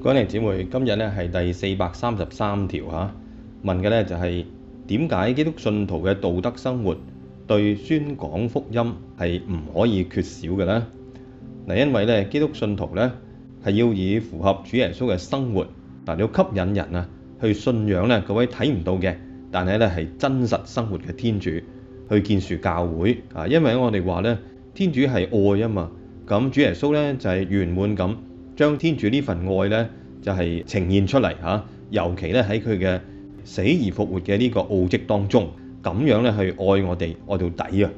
各位姊妹，今日咧係第433條嚇，問嘅咧就係點解基督信徒嘅道德生活對宣講福音係唔可以缺少嘅呢？嗱，因為咧基督信徒咧係要以符合主耶穌嘅生活，要吸引人去信仰咧嗰位睇唔到嘅，但係咧係真實生活嘅天主，去建樹教會啊。因為我哋話咧天主係愛啊嘛，咁主耶穌咧就係圓滿咁將天主呢份愛咧就係呈現出嚟嚇，尤其咧喺佢嘅死而復活嘅呢個奧蹟當中，咁樣咧去愛我哋愛到底啊！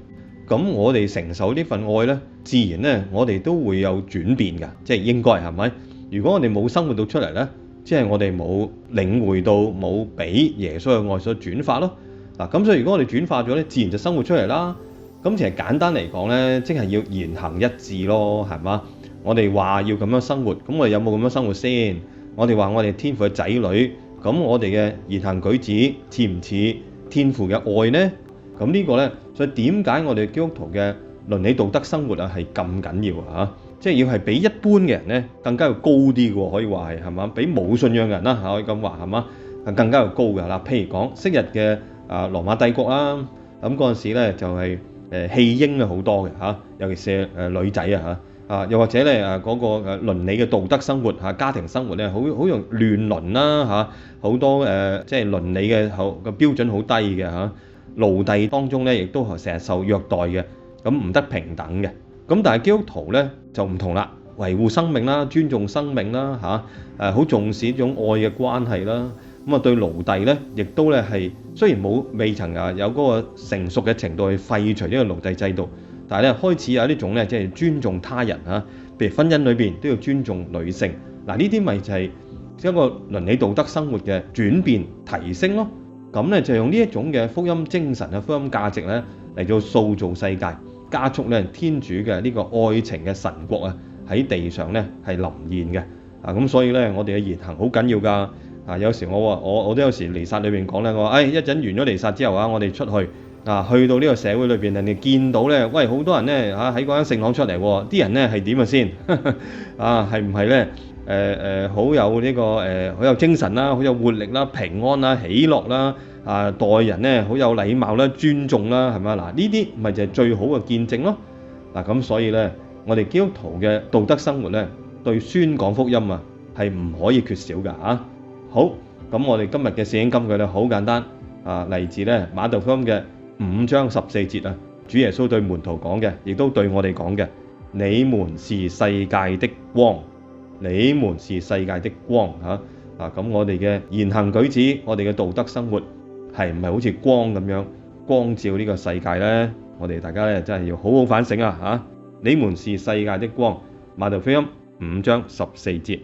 咁我哋承受呢份愛咧，自然咧我哋都會有轉變㗎，即係應該係咪？如果我哋冇生活到出嚟咧，即係我哋冇領會到冇俾耶穌嘅愛所轉化咯。嗱，咁所以如果我哋轉化咗咧，自然就生活出嚟啦。咁其實簡單嚟講咧，即係要言行一致咯，係嘛？我哋話要咁樣生活，咁我哋有冇咁樣生活先？我哋話我哋天父嘅仔女，咁我哋嘅言行舉止似唔似天父嘅愛呢？咁呢個呢，所以點解我哋基督徒嘅倫理道德生活係咁緊要啊？即係要係比一般嘅人呢更加要高啲嘅，可以話係嘛？比冇信仰嘅人啦可以咁話係嘛？更加要高嘅嗱。譬如講昔日嘅羅馬帝國啦，咁嗰陣時呢就係棄嬰好多嘅嚇，尤其是女仔又或者咧嗰個倫理嘅道德生活家庭生活咧好容易亂倫啦好多即係倫理嘅標準好低嘅嚇，奴隸當中咧亦都成日受虐待嘅，咁唔得平等嘅。咁但係基督徒咧就唔同啦，維護生命啦，尊重生命啦好重視一種愛嘅關係啦。咁對奴隸咧亦都咧係雖然未曾有嗰個成熟嘅程度去廢除呢個奴隸制度，但係咧開始有呢種咧即係尊重他人譬如婚姻裏邊都要尊重女性。嗱，呢啲咪就係一個倫理道德生活嘅轉變提升咯。咁咧就用呢一種嘅福音精神福音價值咧嚟做塑造世界，加速咧天主嘅呢個愛情嘅神國喺地上咧係臨現嘅。咁所以咧我哋嘅言行好緊要㗎。有時我都有時彌撒裏邊講咧，我話一陣完咗彌撒之後我哋出去去到呢個社會裏邊，人哋見到咧，喂，好多人咧喺嗰間聖堂出嚟喎，啲人咧係點先？係唔係咧？好有呢個好有精神啦，好有活力啦，平安啦，喜樂啦，待人咧好有禮貌啦，尊重啦，係咪？嗱，呢啲咪就係最好嘅見證咯。咁所以咧，我哋基督徒嘅道德生活咧，對宣講福音係唔可以缺少㗎嚇。好，咁我哋今日嘅聖經金句咧好簡單嚟自咧馬竇福音嘅5章14節主耶穌對門徒講嘅，亦都對我哋講嘅，你們是世界的光，你們是世界的光咁我哋嘅言行舉止，我哋嘅道德生活係唔係好似光咁樣光照呢個世界呢？我哋大家咧真係要好好反省你們是世界的光，馬竇福音5章14節。